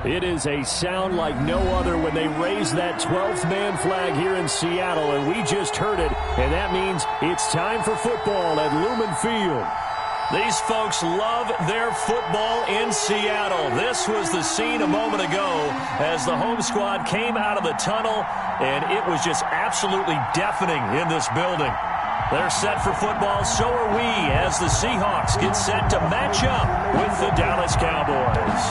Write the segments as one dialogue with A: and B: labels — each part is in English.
A: It is a sound like no other when they raise that 12th man flag here in Seattle, and we just heard it, and that means it's time for football at Lumen Field. These folks love their football in Seattle. This was the scene a moment ago as the home squad came out of the tunnel, and it was just absolutely deafening in this building. They're set for football, so are we, as the Seahawks get set to match up with the Dallas Cowboys.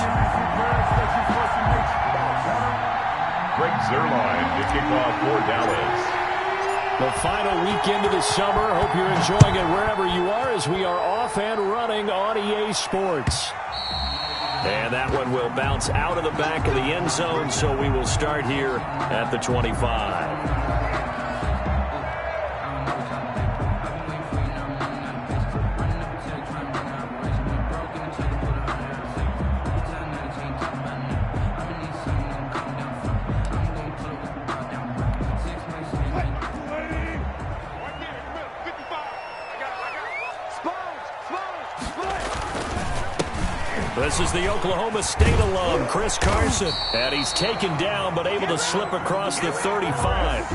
B: Greg Zuerlein to kick off for Dallas.
A: The final weekend of the summer. Hope you're enjoying it wherever you are as we are off and running on EA Sports. And that one will bounce out of the back of the end zone, so we will start here at the 25. This is the Oklahoma State alum, Chris Carson. And he's taken down, but able to slip across the 35.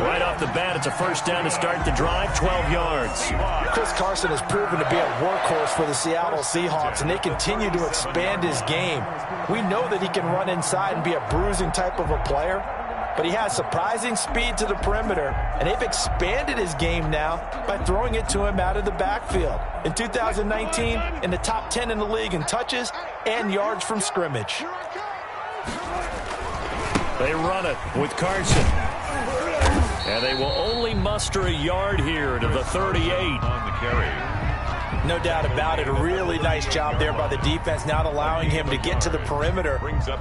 A: Right off the bat, it's a first down to start the drive, 12 yards.
C: Chris Carson has proven to be a workhorse for the Seattle Seahawks, and they continue to expand his game. We know that he can run inside and be a bruising type of a player, but he has surprising speed to the perimeter, and they've expanded his game now by throwing it to him out of the backfield. In 2019, in the top 10 in the league in touches and yards from scrimmage.
A: They run it with Carson. And they will only muster a yard here to the 38.
B: On the carry.
C: No doubt about it. A really nice job there by the defense, not allowing him to get to the perimeter.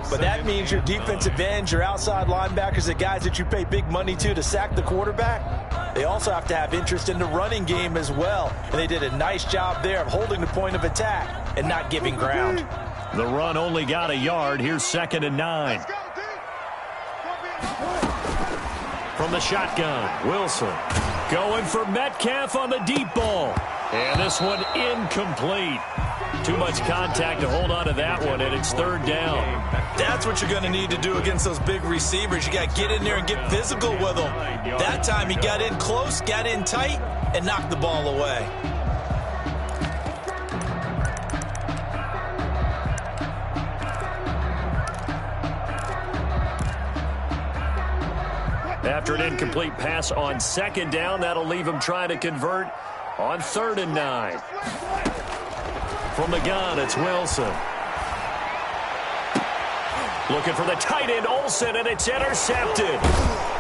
C: But that means your defensive ends, your outside linebackers, the guys that you pay big money to sack the quarterback, they also have to have interest in the running game as well. And they did a nice job there of holding the point of attack and not giving ground.
A: The run only got a yard. Here's 2nd and 9. From the shotgun, Wilson going for Metcalf on the deep ball. And this one incomplete. Too much contact to hold on to that one, and it's 3rd down.
C: That's what you're going to need to do against those big receivers. You got to get in there and get physical with them. That time he got in close, got in tight, and knocked the ball away.
A: After an incomplete pass on 2nd down, that'll leave him trying to convert on 3rd and 9. From the gun, it's Wilson. Looking for the tight end, Olsen, and it's intercepted.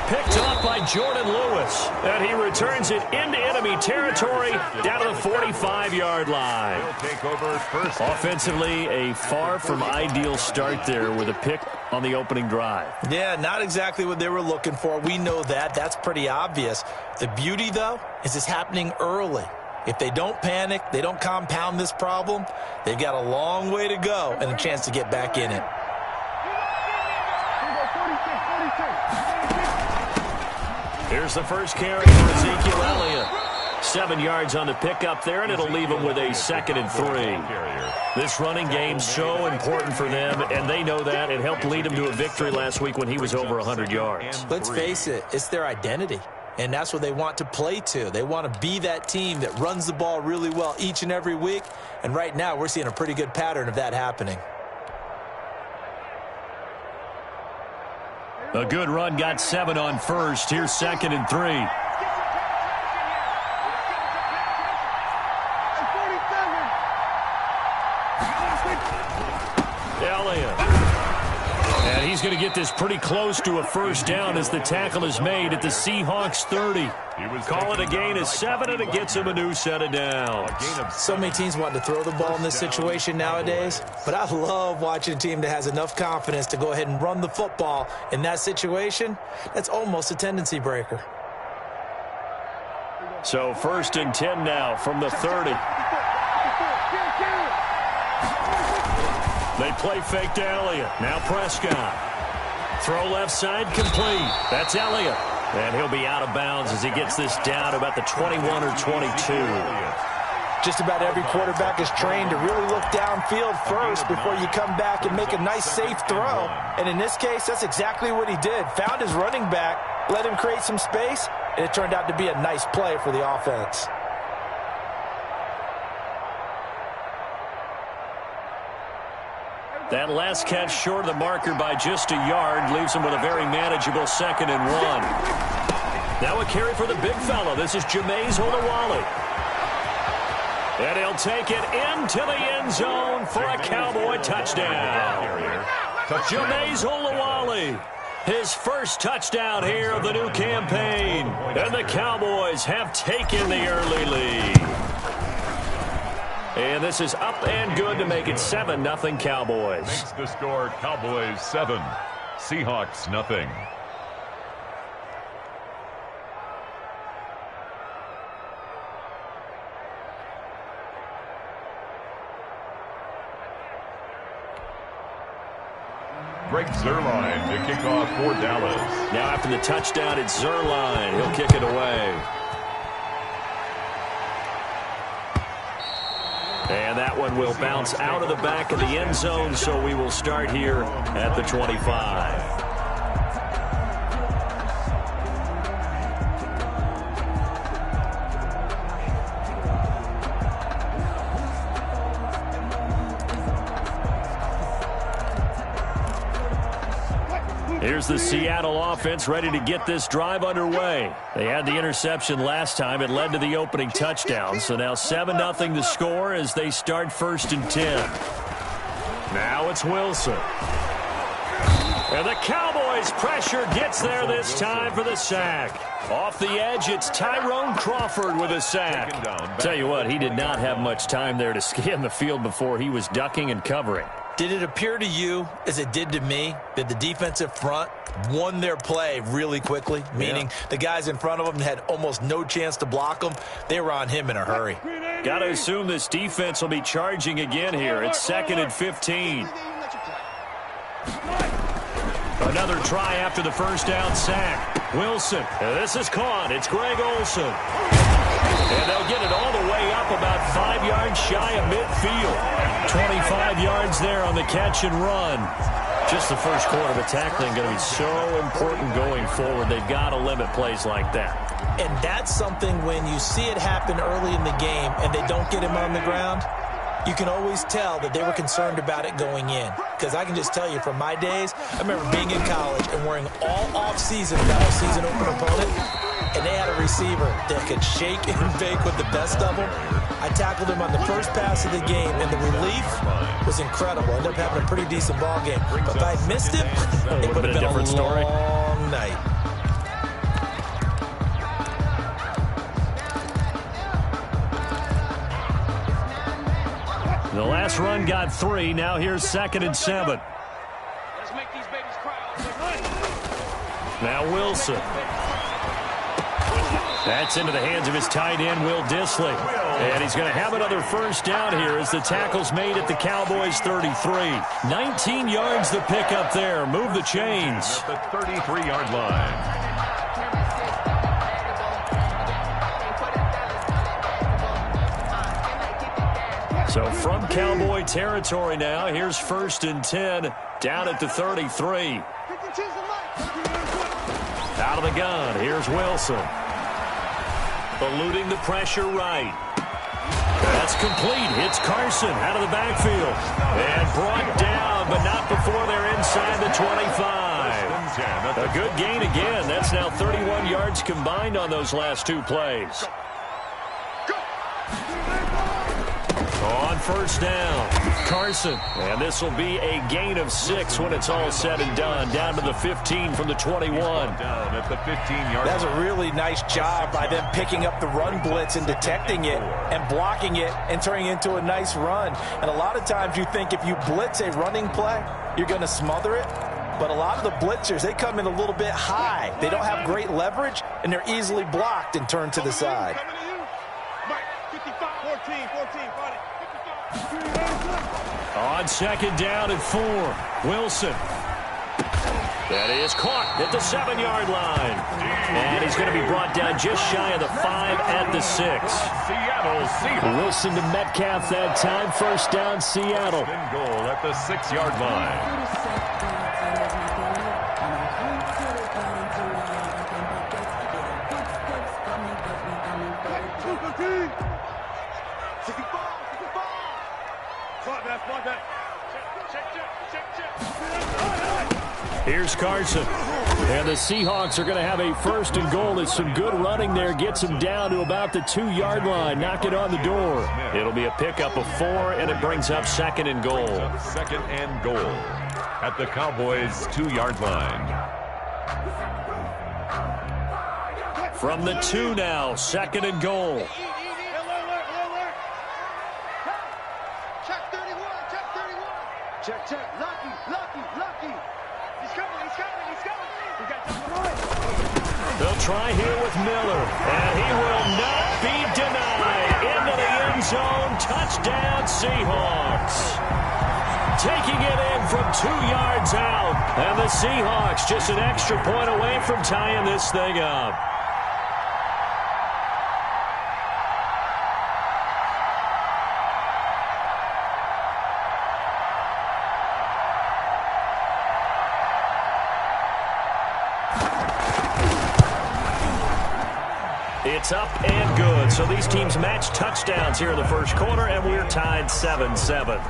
A: Picked off by Jordan Lewis. And he returns it into enemy territory down to the 45-yard line.
B: Take over first.
A: Offensively, a far from ideal start there with a pick on the opening drive.
C: Yeah, not exactly what they were looking for. We know that. That's pretty obvious. The beauty, though, is it's happening early. If they don't panic, they don't compound this problem, they've got a long way to go and a chance to get back in it.
A: Here's the first carry for Ezekiel Elliott. 7 yards on the pickup there, and it'll leave them with a 2nd and 3. This running game so important for them, and they know that. It helped lead them to a victory last week when he was over 100 yards.
C: Let's face it, it's their identity, and that's what they want to play to. They want to be that team that runs the ball really well each and every week, and right now we're seeing a pretty good pattern of that happening.
A: A good run, got 7 on first. Here's 2nd and 3. Elliott. And he's going to get this pretty close to a first down as the tackle is made at the Seahawks 30. Call it a gain of 7, and it gets him a new set of downs.
C: So many teams want to throw the ball in this situation nowadays, but I love watching a team that has enough confidence to go ahead and run the football in that situation. That's almost a tendency breaker.
A: So 1st and 10 now from the 30. They play fake to Elliott. Now Prescott. Throw left side complete. That's Elliott. And he'll be out of bounds as he gets this down about the 21 or 22.
C: Just about every quarterback is trained to really look downfield first before you come back and make a nice, safe throw. And in this case, that's exactly what he did. Found his running back, let him create some space, and it turned out to be a nice play for the offense.
A: That last catch short of the marker by just a yard leaves him with a very manageable 2nd and 1. Now a carry for the big fella. This is Jameis Olawale. And he'll take it into the end zone for a Cowboy touchdown. Jameis Olawale, his first touchdown here of the new campaign. And the Cowboys have taken the early lead. And this is up and good to make it 7-0 Cowboys.
B: Makes the score Cowboys 7, Seahawks nothing. Greg Zuerlein to kick off for Dallas.
A: Now after the touchdown, it's Zuerlein. He'll kick it away. And that one will bounce out of the back of the end zone, so we will start here at the 25. Here's the Seattle offense ready to get this drive underway. They had the interception last time. It led to the opening touchdown. So now 7-0 the score as they start 1st and 10. Now it's Wilson. And the Cowboys' pressure gets there this time for the sack. Off the edge, it's Tyrone Crawford with a sack. Tell you what, he did not have much time there to scan the field before he was ducking and covering.
C: Did it appear to you, as it did to me, that the defensive front won their play really quickly? Meaning the guys in front of them had almost no chance to block them. They were on him in a hurry.
A: Got to assume this defense will be charging again here. It's 2nd and 15. Another try after the first down sack. Wilson. This is caught. It's Greg Olsen. And they'll get it all the way up about 5 yards shy of midfield. 25 yards there on the catch and run. Just the first quarter, but tackling going to be so important going forward. They've got to limit plays like that.
C: And that's something when you see it happen early in the game and they don't get him on the ground, you can always tell that they were concerned about it going in. Because I can just tell you from my days, I remember being in college and wearing all off-season that season open opponent, and they had a receiver that could shake and bake with the best of them. I tackled him on the first pass of the game, and the relief was incredible. I ended up having a pretty decent ball game. But if I had missed him, it would have been a
A: different story.
C: Long night.
A: The last run got 3. Now here's 2nd and 7.
D: Let's make these babies cry.
A: Now Wilson. That's into the hands of his tight end, Will Dissly. And he's going to have another first down here as the tackle's made at the Cowboys' 33. 19 yards the pickup there. Move the chains.
B: At the 33-yard line.
A: So from Cowboy territory now, here's 1st and 10 down at the 33. Out of the gun, here's Wilson. Eluding the pressure right. That's complete. It's Carson out of the backfield. And brought down, but not before they're inside the 25. A good gain again. That's now 31 yards combined on those last 2 plays. On first down, Carson. And this will be a gain of 6 when it's all said and done. Down to the 15 from the 21.
B: Down at the 15-yard line.
C: That's a really nice job by them picking up the run blitz and detecting it and blocking it and turning it into a nice run. And a lot of times you think if you blitz a running play, you're going to smother it. But a lot of the blitzers, they come in a little bit high. They don't have great leverage, and they're easily blocked and turned to the side.
A: On 2nd down and 4, Wilson. That is caught at the 7-yard line. And he's going to be brought down just shy of the 5 at the 6.
B: Seattle Seahawks.
A: Wilson to Metcalf that time. First down, Seattle.
B: And goal at the 6-yard line.
A: Here's Carson. And the Seahawks are going to have a first and goal. It's some good running there. Gets him down to about the 2-yard line. Knock it on the door. It'll be a pickup of 4, and it brings up second and goal.
B: Second and goal at the Cowboys' 2-yard line.
A: From the 2 now, second and goal.
D: Check 31, check 31. Check. Lucky. He's coming. He got the right.
A: They'll try here with Miller, and he will not be denied. Into the end zone, touchdown Seahawks. Taking it in from 2 yards out, and the Seahawks just an extra point away from tying this thing up. It's up and good. So these teams match touchdowns here in the first quarter, and we're tied 7-7.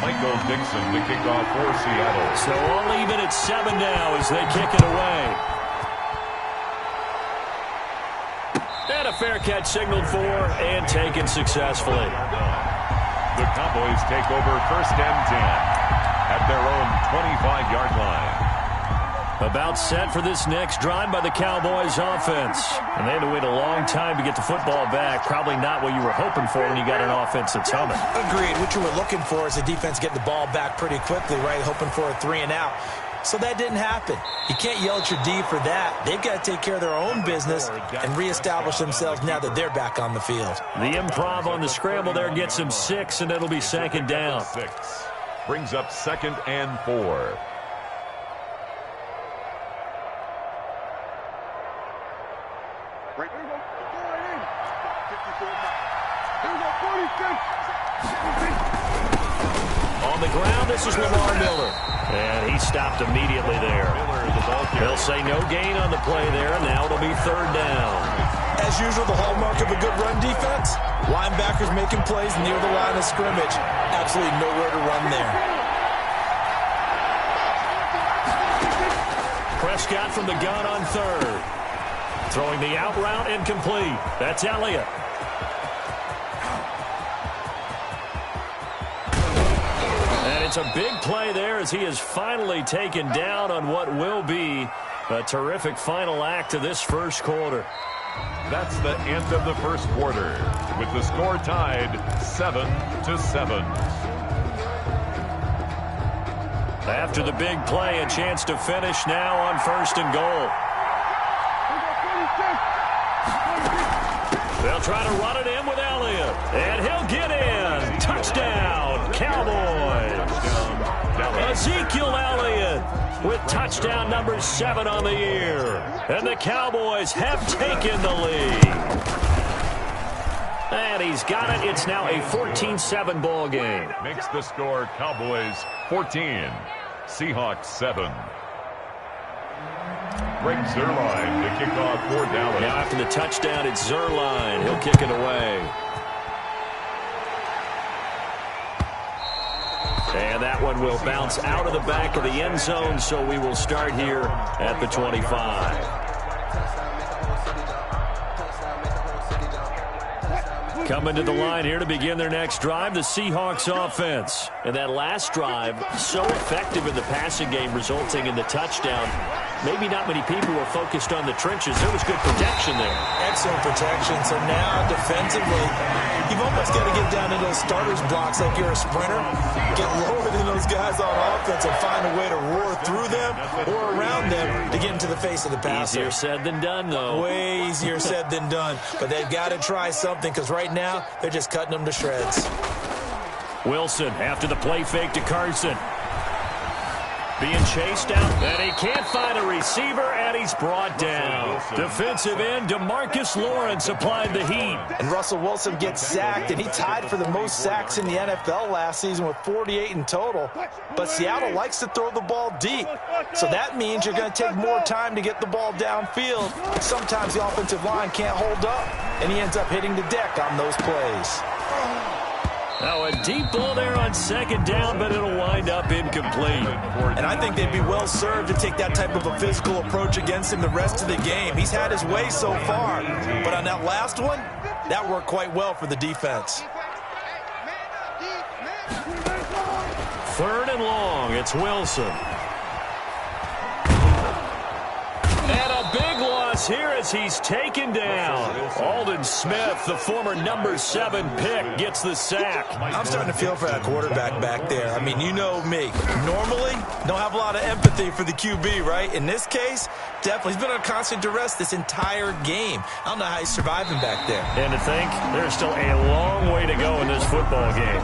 B: Michael Dixon to kick off for Seattle.
A: So all even at 7 now as they kick it away. And a fair catch signaled for and taken successfully.
B: The Cowboys take over first and 10 at their own 25-yard line.
A: About set for this next drive by the Cowboys offense. And they had to wait a long time to get the football back. Probably not what you were hoping for when you got an offense that's humming.
C: Agreed. What you were looking for is the defense getting the ball back pretty quickly, right? Hoping for a 3 and out. So that didn't happen. You can't yell at your D for that. They've got to take care of their own business and reestablish themselves now that they're back on the field.
A: The improv on the scramble there gets them 6, and it'll be second down.
B: 6 brings up second and 4.
A: On the ground, this is Lamar Miller. And he stopped immediately there. They'll say no gain on the play there, and now it'll be third down.
C: As usual, the hallmark of a good run defense, linebackers making plays near the line of scrimmage. Absolutely nowhere to run there.
A: Prescott from the gun on third. Throwing the out route incomplete. That's Elliott. And it's a big play there as he is finally taken down on what will be a terrific final act of this first quarter.
B: That's the end of the first quarter, with the score tied 7-7.
A: After the big play, a chance to finish now on first and goal. They'll try to run it in with Elliott, and he'll get in. Touchdown, Cowboys. Ezekiel Elliott with touchdown number 7 on the year. And the Cowboys have taken the lead. And he's got it. It's now a 14-7 ball game.
B: Makes the score Cowboys 14, Seahawks 7. Greg Zuerlein to kick off for Dallas.
A: Now after the touchdown, it's Zuerlein. He'll kick it away. And that one will bounce out of the back of the end zone, so we will start here at the 25. Coming to the line here to begin their next drive, the Seahawks offense. And that last drive, so effective in the passing game, resulting in the touchdown. Maybe not many people were focused on the trenches. There was good protection there.
C: Excellent protection. So now, defensively, you've almost got to get down to those starters blocks like you're a sprinter. Get lower than those guys on offense and find a way to roar through them or around them to get into the face of the passer.
A: Easier said than done, though.
C: Way easier said than done. But they've got to try something because right now, they're just cutting them to shreds.
A: Wilson after the play fake to Carson. Being chased out, and he can't find a receiver, and he's brought down. Defensive end DeMarcus Lawrence applied the heat.
C: And Russell Wilson gets sacked, and he tied for the most sacks in the NFL last season with 48 in total. But Seattle likes to throw the ball deep, so that means you're going to take more time to get the ball downfield. Sometimes the offensive line can't hold up, and he ends up hitting the deck on those plays.
A: Now a deep ball there on second down, but it'll wind up incomplete.
C: And I think they'd be well served to take that type of a physical approach against him the rest of the game. He's had his way so far, but on that last one, that worked quite well for the defense.
A: 3rd and long, it's Wilson. And a big loss here as he's taken down. Aldon Smith, the former number 7 pick, gets the sack.
C: I'm starting to feel for that quarterback back there. I mean, you know me. Normally, don't have a lot of empathy for the QB, right? In this case, definitely. He's been under constant duress this entire game. I don't know how he's surviving back there.
A: And to think, there's still a long way to go in this football game.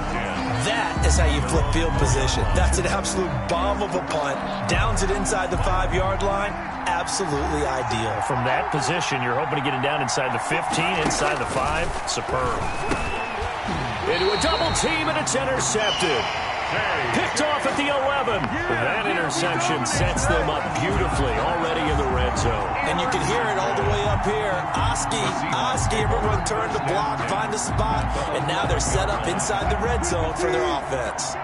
C: That is how you flip field position. That's an absolute bomb of a punt. Downs it inside the 5-yard line. Absolutely ideal.
A: From that position, you're hoping to get it down inside the 15, inside the 5. Superb. Into a double team, and it's intercepted. Picked off at the 11. That interception sets them up beautifully already in the red zone.
C: And you can hear it all the way up here. Oski, everyone turned the block, find a spot, and now they're set up inside the red zone for their offense.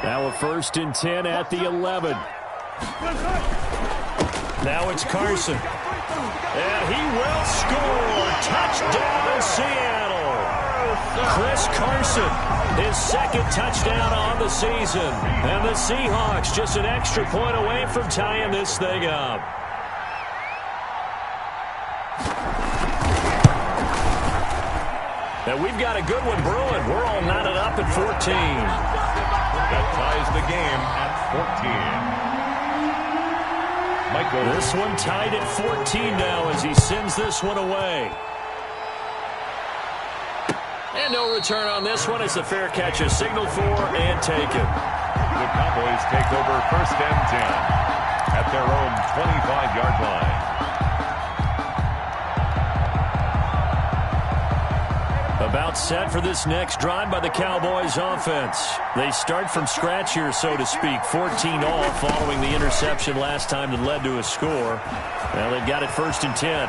A: Now a 1st and 10 at the 11. Now it's Carson. And he will score. Touchdown, Seattle. Chris Carson, his 2nd touchdown on the season. And the Seahawks just an extra point away from tying this thing up. And we've got a good one brewing. We're all knotted up at 14.
B: That ties the game at 14.
A: This one tied at 14 now as he sends this one away. And no return on this one. It's a fair catch, a signal for, and taken.
B: The Cowboys take over 1st and 10 at their own 25-yard line.
A: About set for this next drive by the Cowboys offense. They start from scratch here, so to speak. 14 all following the interception last time that led to a score. Well, they've got it 1st and 10.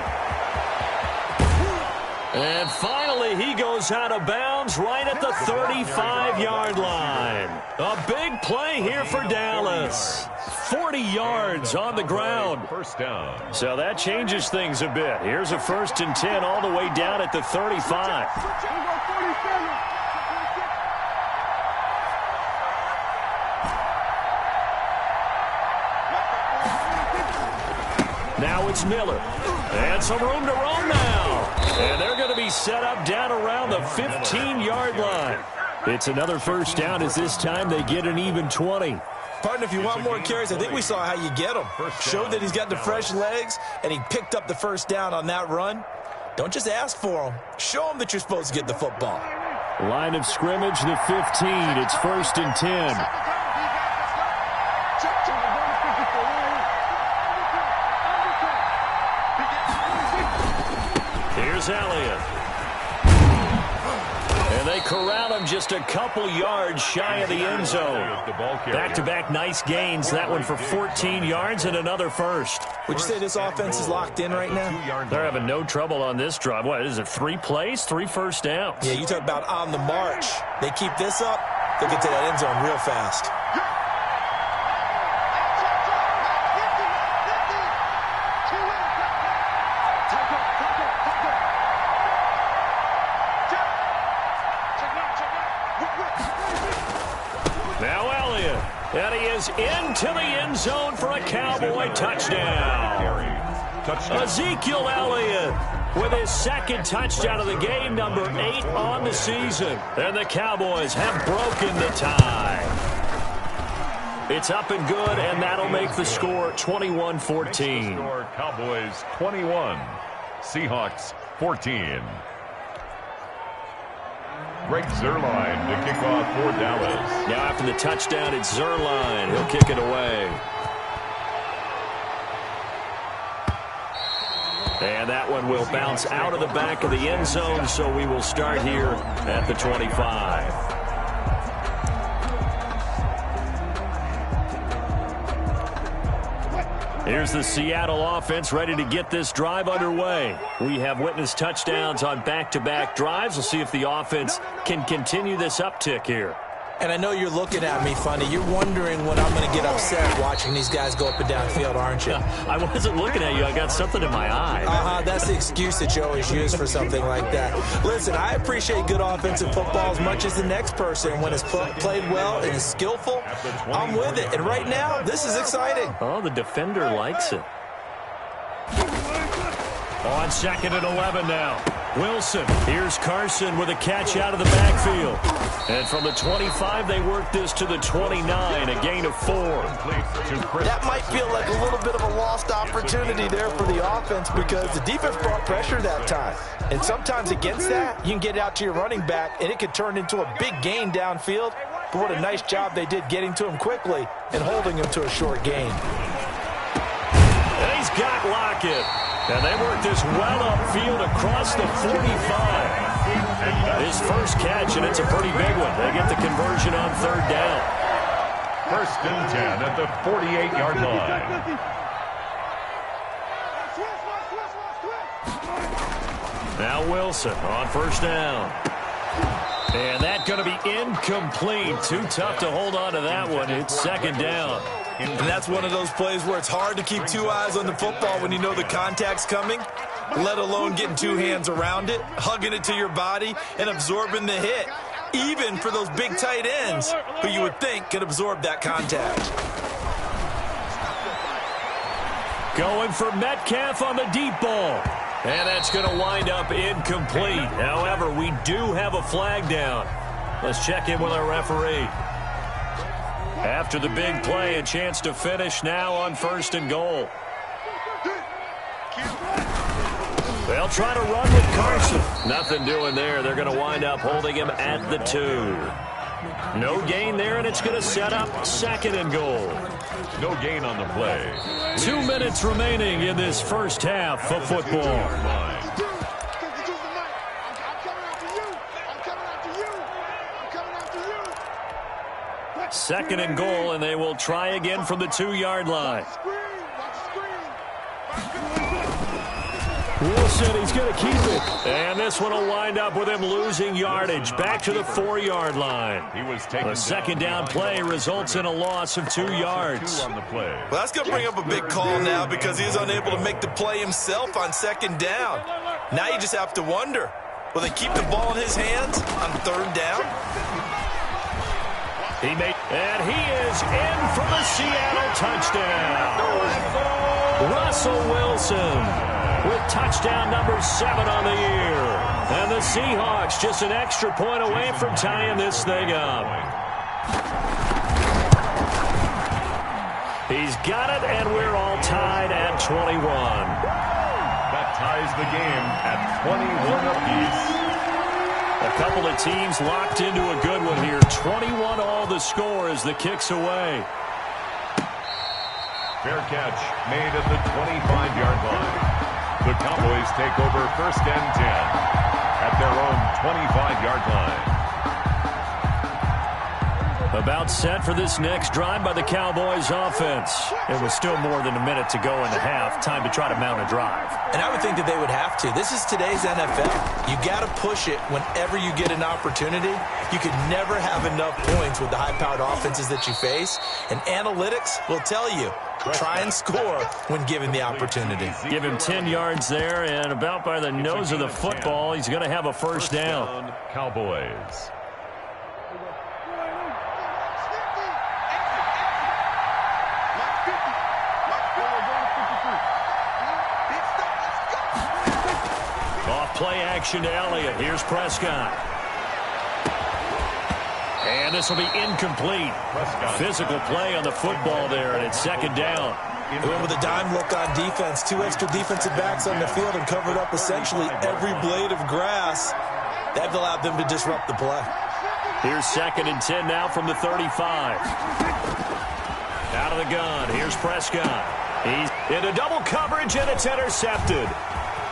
A: And finally, he goes out of bounds right at the 35-yard line. A big play here for Dallas. 40 yards on the ground.
B: First down.
A: So that changes things a bit. Here's a 1st and 10 all the way down at the 35. Now it's Miller. And some room to roam now. And they're going to be set up down around the 15-yard line. It's another 1st down as this time they get an even 20.
C: Partner, if you want more carries, I think we saw how you get them. Showed that he's got the fresh legs, and he picked up the 1st down on that run. Don't just ask for them. Show them that you're supposed to get the football.
A: Line of scrimmage, the 15. It's 1st and 10. Here's Elliott. And they corral him just a couple yards shy of the end zone. Back-to-back nice gains. That one for 14 yards and another 1st.
C: Would you say this offense is locked in right now?
A: They're having no trouble on this drive. What is it, 3 plays, 3 1st downs?
C: Yeah, you talk about on the march. They keep this up, they'll get to that end zone real fast.
A: Now Elliott, and he is into the end zone for a Cowboy touchdown. Ezekiel Elliott with his 2nd touchdown of the game, number 8 on the season. And the Cowboys have broken the tie. It's up and good, and that'll make the score 21-14.
B: Cowboys 21, Seahawks 14. Greg Zuerlein to kick off for Dallas.
A: Now after the touchdown, it's Zuerlein. He'll kick it away. And that one will bounce out of the back of the end zone, so we will start here at the 25. Here's the Seattle offense ready to get this drive underway. We have witnessed touchdowns on back-to-back drives. We'll see if the offense can continue this uptick here.
C: And I know you're looking at me funny. You're wondering when I'm going to get upset watching these guys go up and down the field, aren't you?
A: I wasn't looking at you. I got something in my eye.
C: That's the excuse that you always use for something like that. Listen, I appreciate good offensive football as much as the next person. When it's played well and is skillful, I'm with it. And right now, this is exciting.
A: Oh, the defender likes it. On 2nd and 11 now. Wilson. Here's Carson with a catch out of the backfield. And from the 25, they work this to the 29, a gain of 4.
C: That might feel like a little bit of a lost opportunity there for the offense because the defense brought pressure that time. And sometimes against that, you can get out to your running back, and it could turn into a big gain downfield. But what a nice job they did getting to him quickly and holding him to a short gain.
A: And he's got Lockett. And they work this well upfield across the 45. His first catch, and it's a pretty big one. They get the conversion on 3rd down.
B: 1st and 10 at the 48-yard line.
A: Now Wilson on 1st down. And that's going to be incomplete. Too tough to hold on to that one. It's 2nd down.
C: And that's one of those plays where it's hard to keep 2 eyes on the football when you know the contact's coming, let alone getting 2 hands around it, hugging it to your body, and absorbing the hit, even for those big tight ends who you would think could absorb that contact.
A: Going for Metcalf on the deep ball. And that's going to wind up incomplete. However, we do have a flag down. Let's check in with our referee. After the big play, a chance to finish now on 1st and goal. They'll try to run with Carson. Nothing doing there. They're going to wind up holding him at the 2. No gain there, and it's going to set up 2nd and goal.
B: No gain on the play.
A: 2 minutes remaining in this first half of football. 2nd and goal, and they will try again from the 2-yard line. Wilson, he's going to keep it. And this one will wind up with him losing yardage. Back to the 4-yard line. The 2nd down play results in a loss of 2 yards.
C: Well, that's going to bring up a big call now because he's unable to make the play himself on 2nd down. Now you just have to wonder, will they keep the ball in his hands on 3rd down?
A: And he is in for the Seattle touchdown. Russell Wilson with touchdown number 7 on the year. And the Seahawks just an extra point away from tying this thing up. He's got it, and we're all tied at 21.
B: That ties the game at 21 apiece.
A: A couple of teams locked into a good one here. 21 all the score as the kick's away.
B: Fair catch made at the 25-yard line. The Cowboys take over 1st and 10 at their own 25-yard line.
A: About set for this next drive by the Cowboys offense. It was still more than a minute to go in the half. Time to try to mount a drive.
C: And I would think that they would have to. This is today's NFL. You got to push it whenever you get an opportunity. You could never have enough points with the high-powered offenses that you face. And analytics will tell you, try and score when given the opportunity.
A: Give him 10 yards there, and about by the nose of the football, he's going to have a 1st down.
B: Cowboys.
A: Play action to Elliott. Here's Prescott. And this will be incomplete. Physical play on the football there, and it's 2nd down.
C: They went with a dime look on defense. 2 extra defensive backs on the field and covered up essentially every blade of grass. They've allowed them to disrupt the play.
A: Here's 2nd and 10 now from the 35. Out of the gun, here's Prescott. He's into double coverage, and it's intercepted.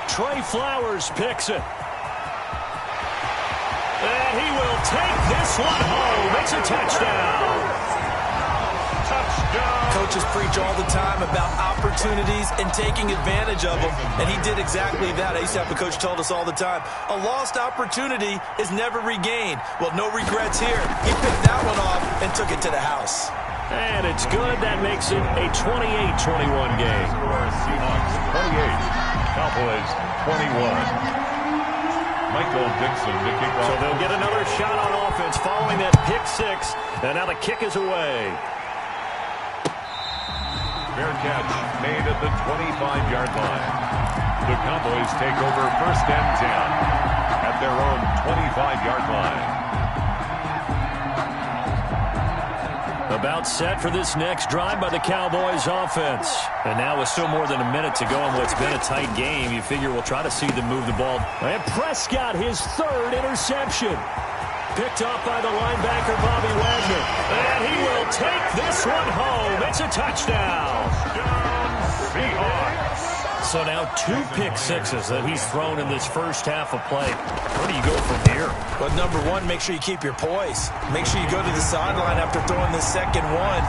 A: Trey Flowers picks it. And he will take this one home. It's a touchdown. Touchdown.
C: Coaches preach all the time about opportunities and taking advantage of them, and he did exactly that. I used to have a coach told us all the time, a lost opportunity is never regained. Well, no regrets here. He picked that one off and took it to the house.
A: And it's good. That makes it a 28-21 game.
B: Seahawks 28, Cowboys 21. Michael Dixon to kick off.
A: So they'll get another shot on offense following that pick 6, and now the kick is away.
B: Fair catch made at the 25-yard line. The Cowboys take over 1st and 10 at their own 25-yard line.
A: About set for this next drive by the Cowboys offense. And now with still more than a minute to go in what's been a tight game, you figure we'll try to see them move the ball. And Prescott, his 3rd interception. Picked off by the linebacker, Bobby Wagner. And he will take this one home. It's a touchdown.
B: Seahawks.
A: So now 2 pick sixes that he's thrown in this first half of play. Where do you go from here?
C: But number one, make sure you keep your poise. Make sure you go to the sideline after throwing this second one,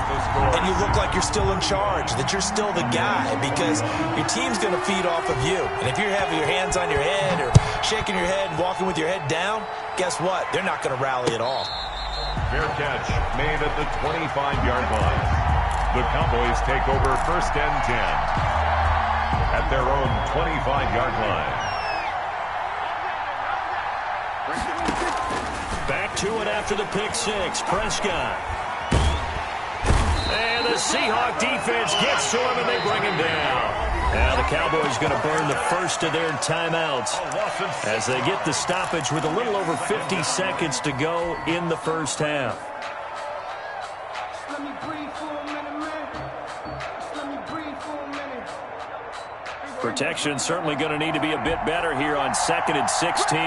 C: and you look like you're still in charge, that you're still the guy, because your team's going to feed off of you. And if you're having your hands on your head or shaking your head and walking with your head down, guess what? They're not going to rally at all.
B: Fair catch made at the 25-yard line. The Cowboys take over 1st and 10 at their own 25-yard line.
A: Back to it after the pick 6. Prescott. And the Seahawk defense gets to him, and they bring him down. Now the Cowboys going to burn the first of their timeouts as they get the stoppage with a little over 50 seconds to go in the first half. Protection certainly going to need to be a bit better here on 2nd and 16.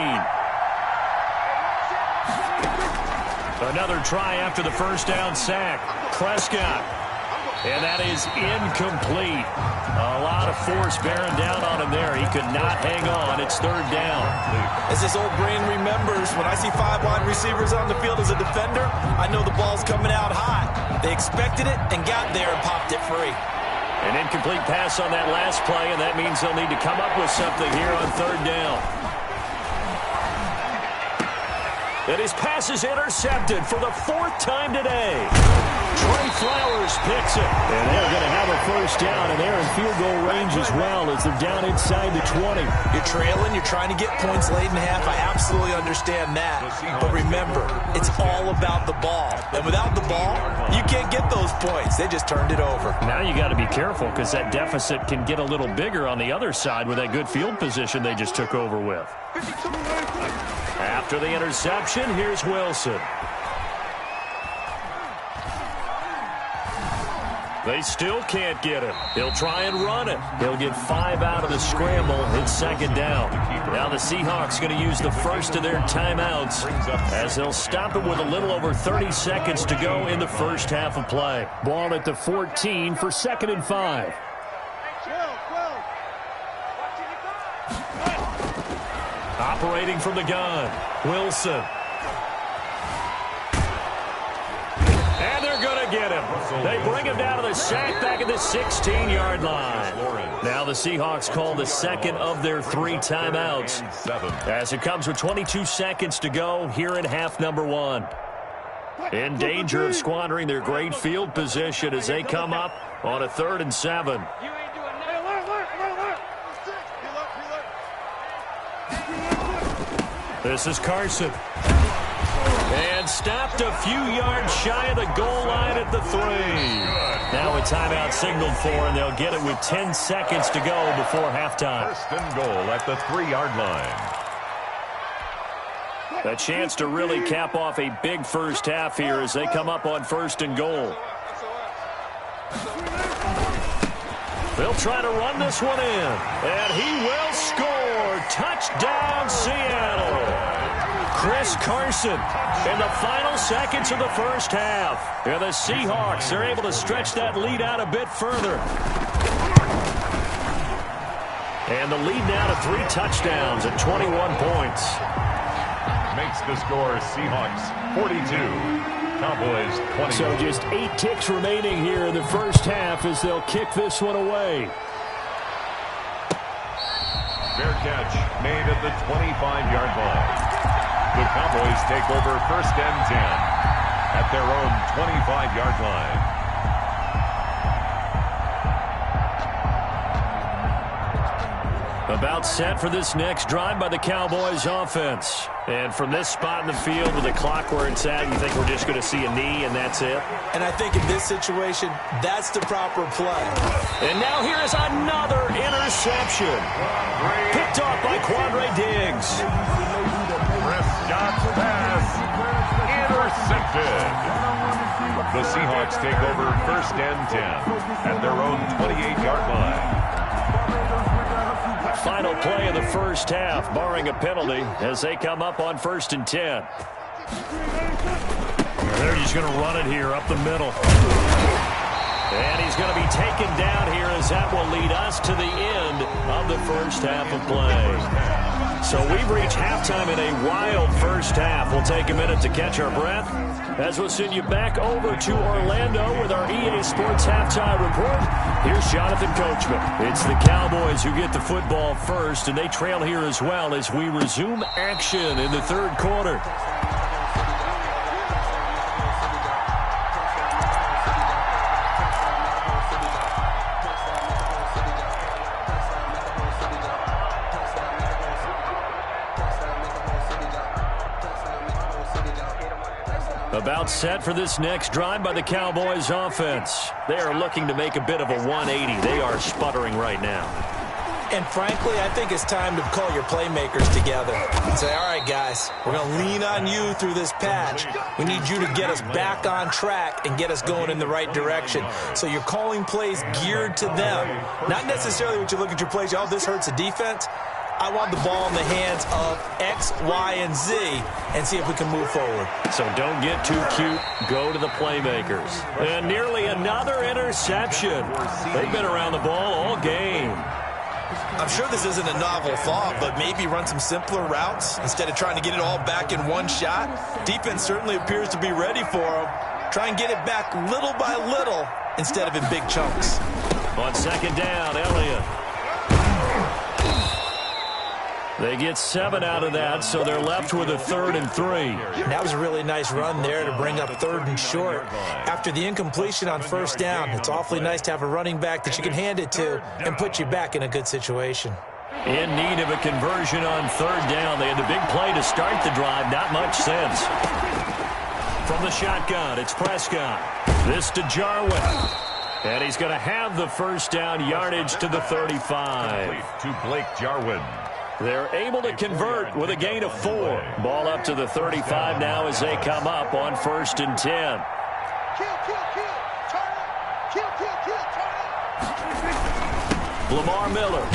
A: Another try after the first down sack. Prescott. And that is incomplete. A lot of force bearing down on him there. He could not hang on. It's 3rd down.
C: As his old brain remembers, when I see 5 wide receivers on the field as a defender, I know the ball's coming out hot. They expected it and got there and popped it free.
A: An incomplete pass on that last play, and that means they'll need to come up with something here on 3rd down. And his pass is intercepted for the 4th time today. Trey Flowers picks it. And they're going to have a first down, and they're in field goal range as well as they're down inside the 20.
C: You're trailing. You're trying to get points late in half. I absolutely understand that. But remember, it's all about the ball. And without the ball, you can't get those points. They just turned it over.
A: Now you got to be careful because that deficit can get a little bigger on the other side with that good field position they just took over with. After the interception, here's Wilson. They still can't get him. He'll try and run it. He'll get 5 out of the scramble. It's 2nd down. Now the Seahawks going to use the first of their timeouts as they'll stop it with a little over 30 seconds to go in the first half of play. Ball at the 14 for 2nd and 5. Operating from the gun, Wilson. And they're going to get him. They bring him down to the sack back at the 16-yard line. Now the Seahawks call the second of their 3 timeouts as it comes with 22 seconds to go here in half number 1. In danger of squandering their great field position as they come up on a 3rd and 7. This is Carson. And stopped a few yards shy of the goal line at the 3. Now a timeout signaled for, and they'll get it with 10 seconds to go before halftime.
B: 1st and goal at the 3-yard line.
A: A chance to really cap off a big first half here as they come up on 1st and goal. They'll try to run this one in, and he will score. Touchdown, Seattle. Chris Carson in the final seconds of the first half. And the Seahawks are able to stretch that lead out a bit further. And the lead now to 3 touchdowns at 21 points.
B: Makes the score Seahawks 42, Cowboys 20.
A: So just 8 ticks remaining here in the first half as they'll kick this one away.
B: Fair catch made at the 25-yard line. The Cowboys take over first and 10 at their own 25-yard line.
A: About set for this next drive by the Cowboys offense. And from this spot in the field with the clock where it's at, you think we're just going to see a knee and that's it?
C: And I think in this situation, that's the proper play.
A: And now here is another interception. Picked off by Quandre Diggs.
B: Prescott's pass intercepted. The Seahawks take over first and 10 at their own 28-yard line.
A: Final play of the first half, barring a penalty, as they come up on first and 10. They're just going to run it here up the middle. And he's going to be taken down here as that will lead us to the end of the first half of play. So we've reached halftime in a wild first half. We'll take a minute to catch our breath as we'll send you back over to Orlando with our EA Sports Halftime Report. Here's Jonathan Coachman. It's the Cowboys who get the football first, and they trail here as well as we resume action in the third quarter. About set for this next drive by the Cowboys offense. They are looking to make a bit of a 180. They are sputtering right now.
C: And frankly, I think it's time to call your playmakers together and say, all right, guys, we're going to lean on you through this patch. We need you to get us back on track and get us going in the right direction. So you're calling plays geared to them. Not necessarily when you look at your plays, oh, this hurts the defense. I want the ball in the hands of X, Y, and Z and see if we can move forward.
A: So don't get too cute. Go to the playmakers. And nearly another interception. They've been around the ball all game.
C: I'm sure this isn't a novel thought, but maybe run some simpler routes instead of trying to get it all back in one shot. Defense certainly appears to be ready for them. Try and get it back little by little instead of in big chunks.
A: On second down, Elliott. They get 7 out of that, so they're left with a 3rd and 3.
C: That was a really nice run there to bring up 3rd and short. After the incompletion on first down, it's awfully nice to have a running back that you can hand it to and put you back in a good situation.
A: In need of a conversion on 3rd down. They had the big play to start the drive. Not much sense. From the shotgun, it's Prescott. This to Jarwin. And he's going to have the first down, yardage to the 35.
B: To Blake Jarwin.
A: They're able to convert with a gain of 4. Ball up to the 35 now as they come up on first and 10. Lamar Miller.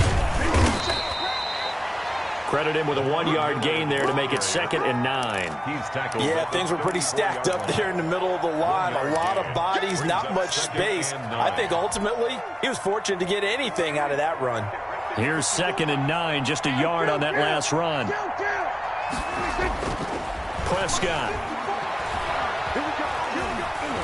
A: Credit him with a 1-yard gain there to make it 2nd and 9.
C: Yeah, things were pretty stacked up there in the middle of the line. A lot of bodies, not much space. I think ultimately he was fortunate to get anything out of that run.
A: Here's 2nd and 9, just a yard on that last run. Prescott.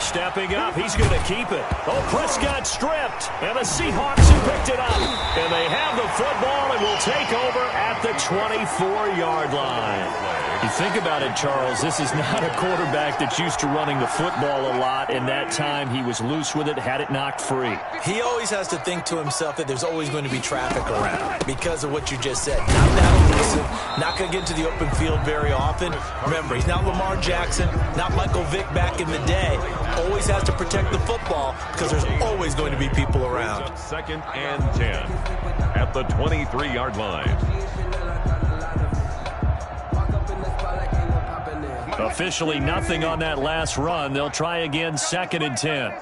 A: Stepping up, he's going to keep it. Oh, Prescott stripped, and the Seahawks have picked it up. And they have the football and will take over at the 24-yard line. You think about it, Charles, this is not a quarterback that's used to running the football a lot, and that time he was loose with it, had it knocked free.
C: He always has to think to himself that there's always going to be traffic around because of what you just said. Not that elusive, not going to get into the open field very often. Remember, he's not Lamar Jackson, not Michael Vick back in the day. Always has to protect the football because there's always going to be people around.
B: 2nd and 10 at the 23-yard line.
A: Officially nothing on that last run. They'll try again, 2nd and 10.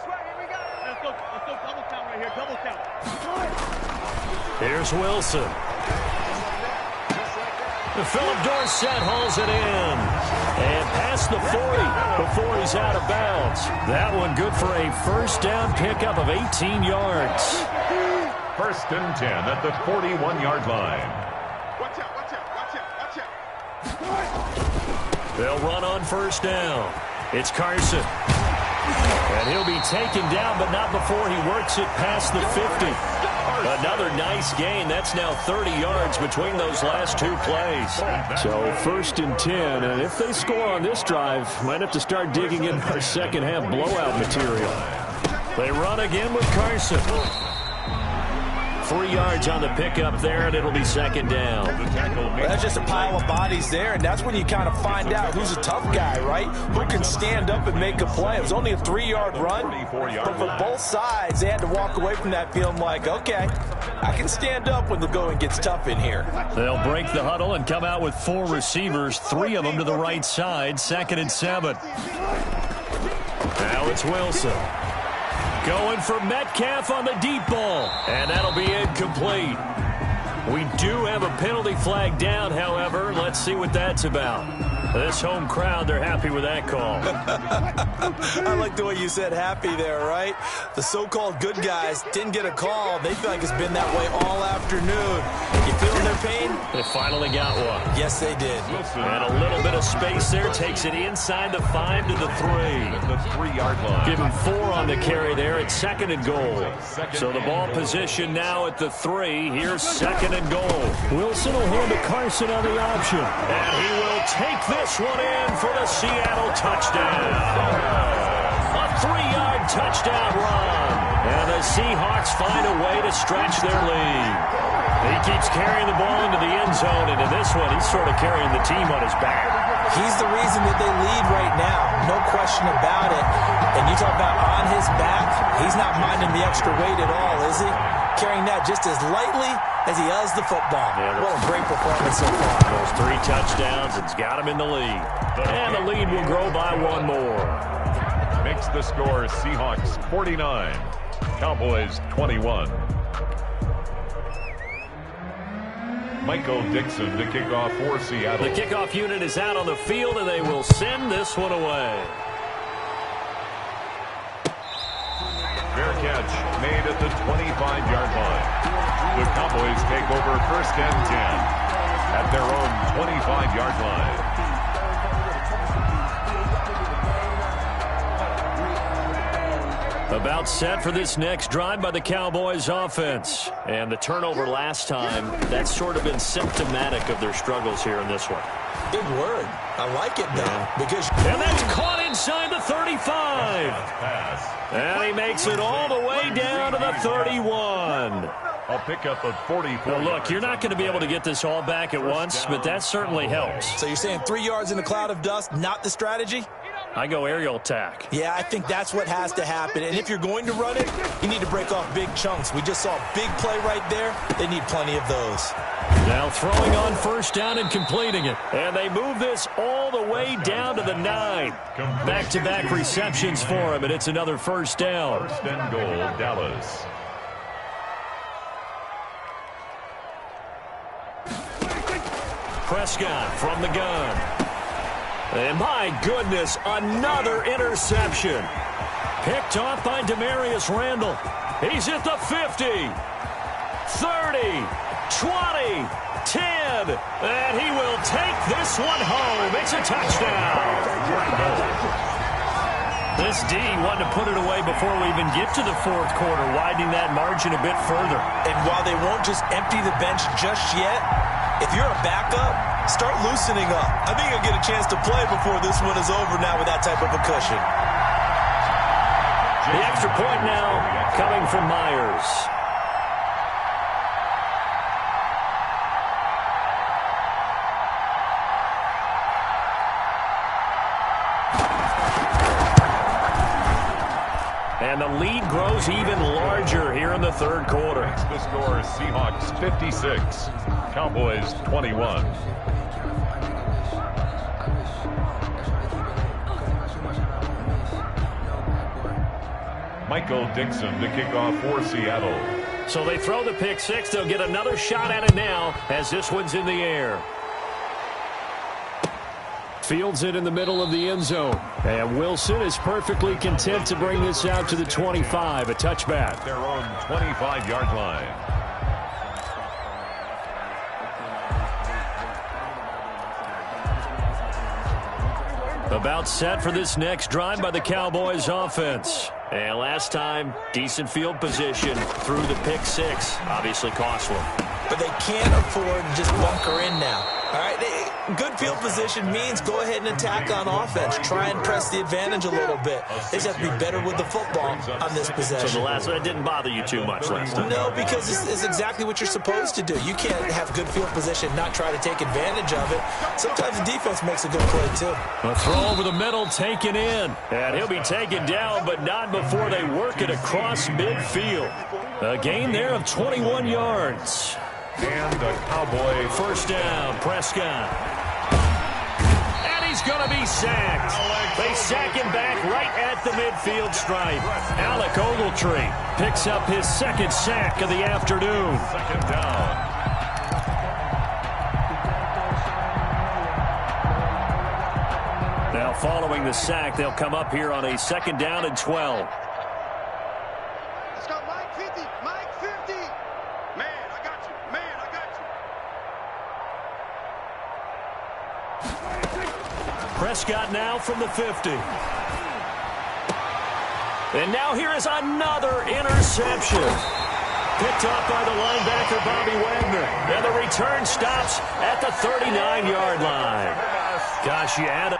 A: Here's Wilson. Philip Dorsett hauls it in. And past the 40 before he's out of bounds. That one good for a first down pickup of 18 yards.
B: First and 10 at the 41-yard line.
D: Watch out, watch out, watch out, watch out.
A: They'll run on first down. It's Carson. And he'll be taken down, but not before he works it past the 50. Another nice gain. That's now 30 yards between those last two plays. So first and 10, and if they score on this drive, might have to start digging in our second half blowout material. They run again with Carson. 3 yards on the pickup there, and it'll be second down.
C: Well, that's just a pile of bodies there, and that's when you kind of find out who's a tough guy, right? Who can stand up and make a play. It was only a 3-yard run, but for both sides, they had to walk away from that feeling like, okay, I can stand up when the going gets tough in here.
A: They'll break the huddle and come out with 4 receivers, 3 of them to the right side, second and 7. Now it's Wilson. Going for Metcalf on the deep ball, and that'll be incomplete. We do have a penalty flag down, however. Let's see what that's about. This home crowd, they're happy with that call.
C: I like the way you said happy there, right? The so-called good guys didn't get a call. They feel like it's been that way all afternoon. You feeling their pain?
A: They finally got one.
C: Yes, they did.
A: And a little bit of space there. Takes it inside the 5 to the 3.
B: The 3-yard line.
A: Give him 4 on the carry there. It's second and goal. So the ball position now at the 3. Here's second and goal. Wilson will hand to Carson on the option. And he will take this one in for the Seattle touchdown. A 3-yard touchdown run. And the Seahawks find a way to stretch their lead. He keeps carrying the ball into the end zone, and in this one, he's sort of carrying the team on his back.
C: He's the reason that they lead right now. No question about it. And you talk about on his back, he's not minding the extra weight at all, is he? Carrying that just as lightly as he does the football.
A: Yeah,
C: what a great performance so far.
A: Those 3 touchdowns, it's got him in the lead. And the lead will grow by 1 more.
B: Makes the score Seahawks 49, Cowboys 21. Michael Dixon to kick off for Seattle.
A: The kickoff unit is out on the field, and they will send this one away.
B: Fair catch made at the 25-yard line. The Cowboys take over first and 10 at their own 25-yard line.
A: About set for this next drive by the Cowboys offense. And the turnover last time, that's sort of been symptomatic of their struggles here in this one.
C: Big word. I like it, though. Because
A: and that's caught inside the 35. And he makes it all the way down to the 31.
B: A pickup of 44.
A: Now look, you're not going to be able to get this all back at once, but that certainly helps.
C: So you're saying 3 yards in a cloud of dust, not the strategy?
A: I go aerial attack.
C: Yeah, I think that's what has to happen. And if you're going to run it, you need to break off big chunks. We just saw a big play right there. They need plenty of those.
A: Now throwing on first down and completing it. And they move this all the way down to the 9. Back-to-back receptions for him, and it's another first down.
B: First and goal, Dallas.
A: Prescott from the gun. And my goodness, another interception. Picked off by Demarius Randall. He's at the 50, 30, 20, 10, and he will take this one home. It's a touchdown. This D wanted to put it away before we even get to the fourth quarter, widening that margin a bit further.
C: And while they won't just empty the bench just yet, if you're a backup, start loosening up. I think you'll get a chance to play before this one is over now with that type of a cushion.
A: The extra point now coming from Myers. And the lead grows even larger here in the third quarter.
B: The score, Seahawks 56, Cowboys 21. Michael Dixon to kick off for Seattle.
A: So they throw the pick six. They'll get another shot at it now as this one's in the air. Fields it in the middle of the end zone. And Wilson is perfectly content to bring this out to the 25, a touchback.
B: At their own 25-yard line.
A: About set for this next drive by the Cowboys offense. And last time, decent field position through the pick six. Obviously costly.
C: But they can't afford to just bunker in now. All right, good field position means go ahead and attack on offense. Try and press the advantage a little bit. They just have to be better with the football on this possession.
A: So the last one didn't bother you too much last time?
C: No, because it's exactly what you're supposed to do. You can't have good field position, not try to take advantage of it. Sometimes the defense makes a good play, too.
A: A throw over the middle, taken in. And he'll be taken down, but not before they work it across midfield. A gain there of 21 yards.
B: And the Cowboy
A: first down, Prescott. And he's going to be sacked. They sack him back right at the midfield stripe. Alec Ogletree picks up his second sack of the afternoon.
B: Second down.
A: Now following the sack, they'll come up here on a second down and 12.
D: Let's go, Mike 50. Mike 50. Man, I got you. Man, I got you.
A: Prescott now from the 50. And now here is another interception. Picked up by the linebacker, Bobby Wagner. And the return stops at the 39-yard line. Gosh, you had a...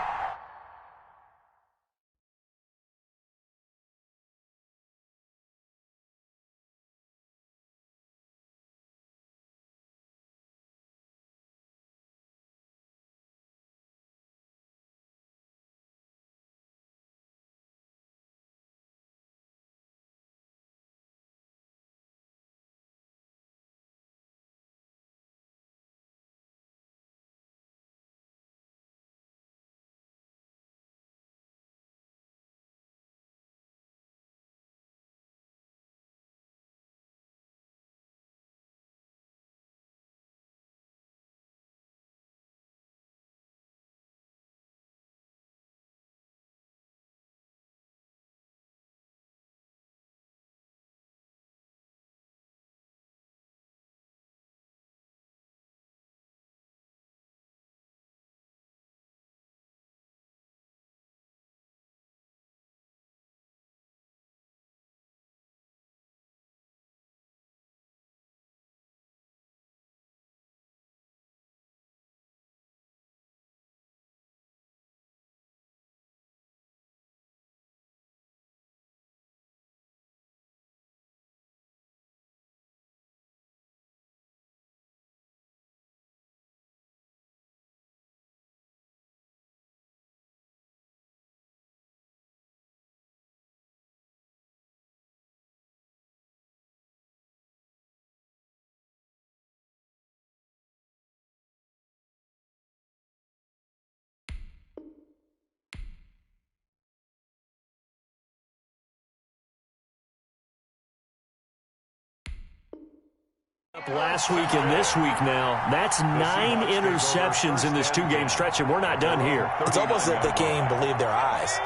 A: Last week and this week now, that's 9 interceptions in this two-game stretch, and we're not done here.
C: It's almost like they can't even believe their eyes.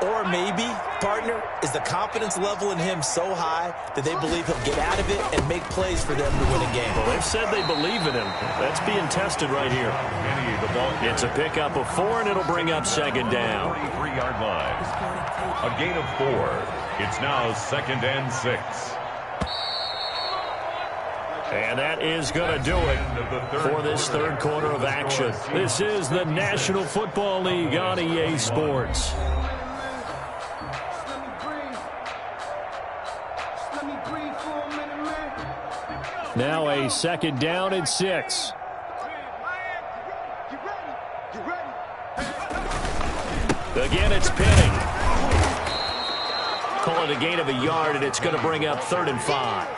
C: Or maybe, partner, is the confidence level in him so high that they believe he'll get out of it and make plays for them to win a game.
A: Well, they've said they believe in him. That's being tested right here. It's a pickup of 4, and it'll bring up second down.
B: 33-yard line. A gain of 4. It's now second and 6.
A: And that is going to do it for this third quarter of action. This is the National Football League on EA Sports. Now a second down and 6. Again, it's Penning. Call it a gain of a yard, and it's going to bring up 3rd and 5.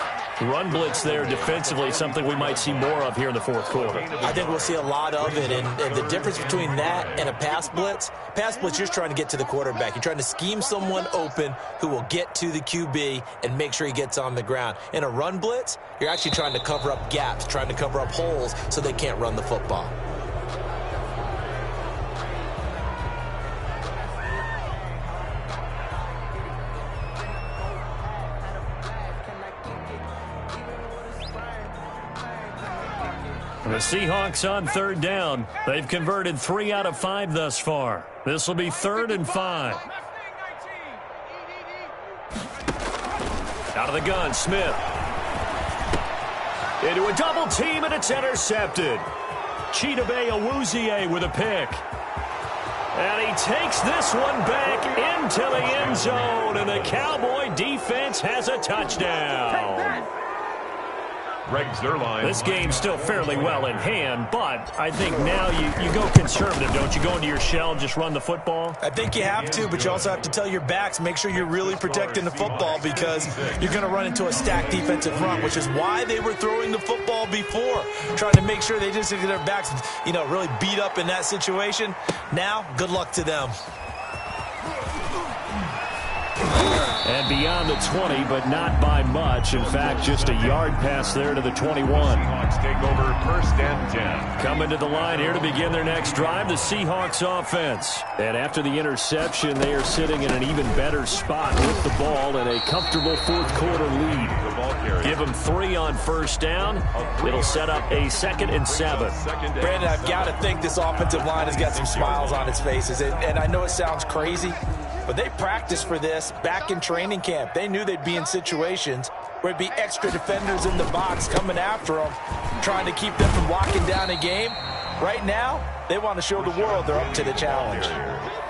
A: Run blitz there defensively, something we might see more of here in the fourth quarter.
C: I think we'll see a lot of it, and the difference between that and a pass blitz, you're trying to get to the quarterback. You're trying to scheme someone open who will get to the QB and make sure he gets on the ground. In a run blitz, you're actually trying to cover up gaps, trying to cover up holes so they can't run the football.
A: The Seahawks on third down. They've converted 3 out of 5 thus far. This will be 3rd and 5. Out of the gun, Smith. Into a double team, and it's intercepted. Chidobe Awuzie with a pick. And he takes this one back into the end zone, and the Cowboy defense has a touchdown.
B: Greg Zuerlein.
A: This game's still fairly well in hand, but I think now you go conservative, don't you? Go into your shell and just run the football?
C: I think you have to, but you also have to tell your backs, make sure you're really protecting the football because you're going to run into a stacked defensive front, which is why they were throwing the football before, trying to make sure they just get their backs, really beat up in that situation. Now, good luck to them.
A: And beyond the 20, but not by much. In fact, just a yard pass there to the 21.
B: Seahawks take over 1st and 10.
A: Coming to the line here to begin their next drive, the Seahawks offense. And after the interception, they are sitting in an even better spot with the ball and a comfortable 4th quarter lead. Give them 3 on 1st down. It'll set up a 2nd and 7.
C: Brandon, I've got to think this offensive line has got some smiles on its faces. And I know it sounds crazy, but they practiced for this back in training camp. They knew they'd be in situations where it'd be extra defenders in the box coming after them, trying to keep them from locking down a game. Right now, they want to show the world they're up to the challenge.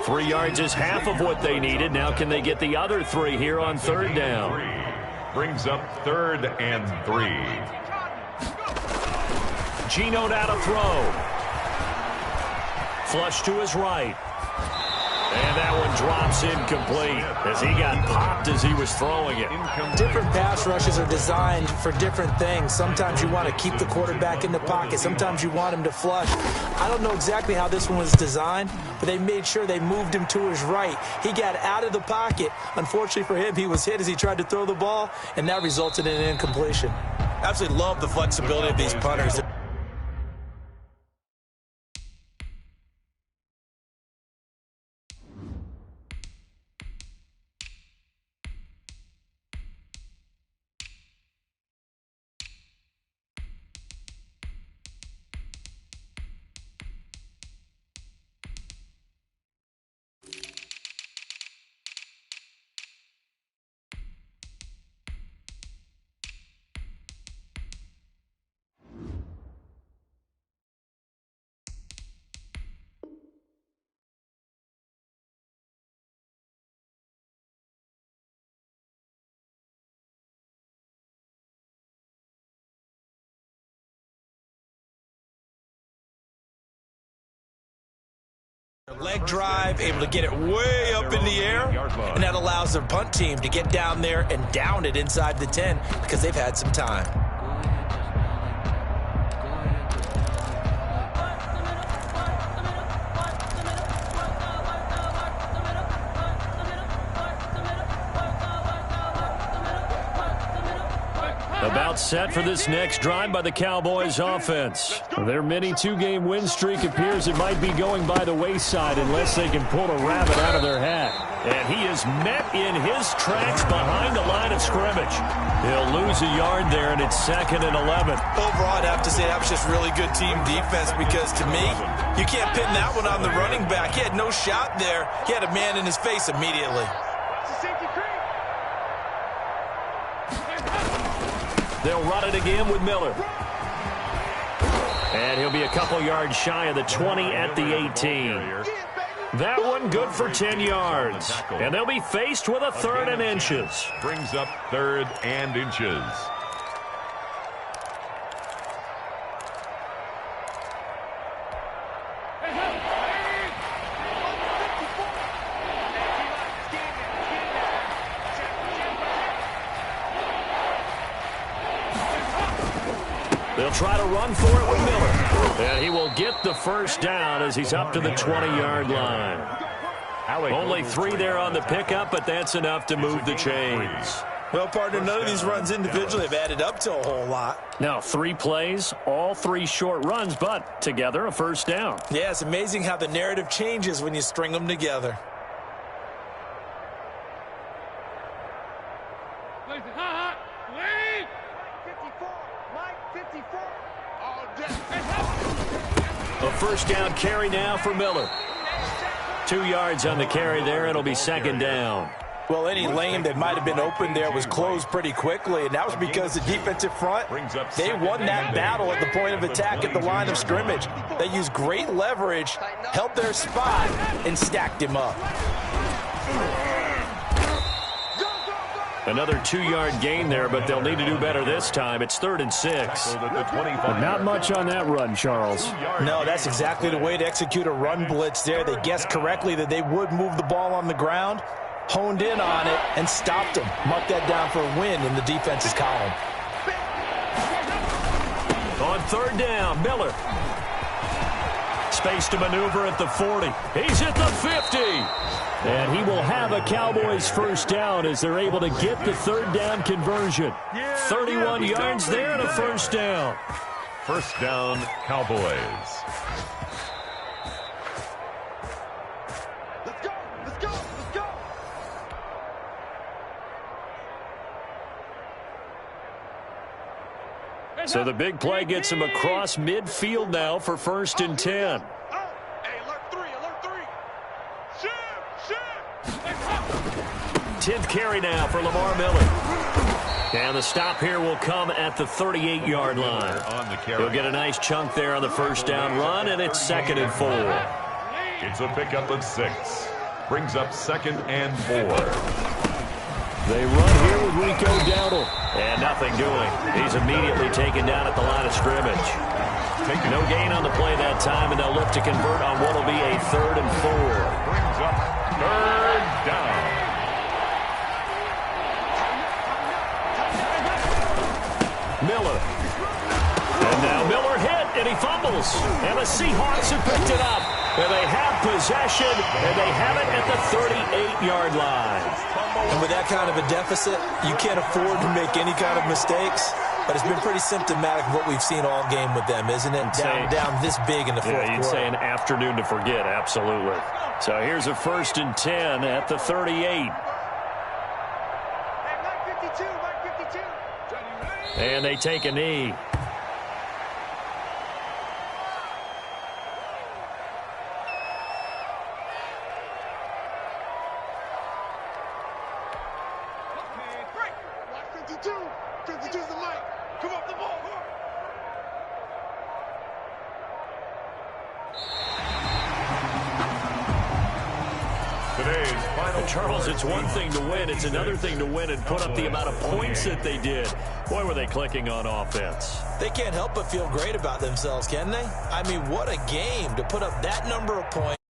A: 3 yards is half of what they needed. Now can they get the other 3 here on 3rd down?
B: Brings up 3rd and 3.
A: Geno now to throw. Flush to his right. And that one drops incomplete as he got popped as he was throwing it.
C: Different pass rushes are designed for different things. Sometimes you want to keep the quarterback in the pocket. Sometimes you want him to flush. I don't know exactly how this one was designed, but they made sure they moved him to his right. He got out of the pocket. Unfortunately for him, he was hit as he tried to throw the ball, and that resulted in an incompletion. Absolutely love the flexibility of these punters. Leg drive, able to get it way up in the air, and that allows their punt team to get down there and down it inside the 10 because they've had some time.
A: About set for this next drive by the Cowboys offense. Their mini 2-game win streak appears it might be going by the wayside unless they can pull a rabbit out of their hat. And he is met in his tracks behind the line of scrimmage. He'll lose a yard there, and it's 2nd and 11.
C: Overall, I'd have to say that was just really good team defense because, to me, you can't pin that one on the running back. He had no shot there. He had a man in his face immediately.
A: They'll run it again with Miller. And he'll be a couple yards shy of the 20 at the 18. That one good for 10 yards. And they'll be faced with a 3rd and inches.
B: Brings up 3rd and inches.
A: They'll try to run for it with Miller. And he will get the 1st down as he's up to the 20-yard line. Only 3 there on the pickup, but that's enough to move the chains.
C: Well, partner, none of these runs individually have added up to a whole lot.
A: Now, 3 plays, all 3 short runs, but together a 1st down.
C: Yeah, it's amazing how the narrative changes when you string them together.
A: A first down carry now for Miller. 2 yards on the carry there. It'll be second down.
C: Well, any lane that might have been open there was closed pretty quickly, and that was because the defensive front, they won that battle at the point of attack at the line of scrimmage. They used great leverage, held their spot, and stacked him up.
A: Another 2-yard gain there, but they'll need to do better this time. It's 3rd and 6.
E: Not much on that run, Charles.
C: No, that's exactly the way to execute a run blitz there. They guessed correctly that they would move the ball on the ground, honed in on it, and stopped him. Mark that down for a win in the defense's column.
A: On 3rd down, Miller. Space to maneuver at the 40. He's at the 50. And he will have a Cowboys first down as they're able to get the 3rd down conversion. 31 yards there and a first down.
B: First down, Cowboys.
D: Let's go, let's go, let's go.
A: So the big play gets him across midfield now for 1st and 10.
D: Hey, alert 3, alert 3. Shift.
A: 10th carry now for Lamar Miller. And the stop here will come at the 38-yard line. He'll get a nice chunk there on the first down run, and it's 2nd and 4.
B: It's a pickup of 6. Brings up 2nd and 4.
A: They run here with Rico Dowdle. And nothing doing. He's immediately taken down at the line of scrimmage. No gain on the play that time, and they'll look to convert on what will be a 3rd and 4.
B: Brings up 3rd down.
A: Miller. And now Miller hit, and he fumbles. And the Seahawks have picked it up. And they have possession, and they have it at the 38-yard line.
C: And with that kind of a deficit, you can't afford to make any kind of mistakes. But it's been pretty symptomatic of what we've seen all game with them, isn't it? Down this big in the fourth quarter.
A: You'd say an afternoon to forget, absolutely. So here's a 1st and 10 at the 38.
D: Hey, Mike 52, Mike 52.
A: And they take a knee.
D: Break. Mike 52. 52's the mic. Come up the ball.
B: Today's final.
A: Charles, it's one thing to win. It's another thing to win and put up the amount of points that they did. Boy, were they clicking on offense.
C: They can't help but feel great about themselves, can they? I mean, what a game to put up that number of points.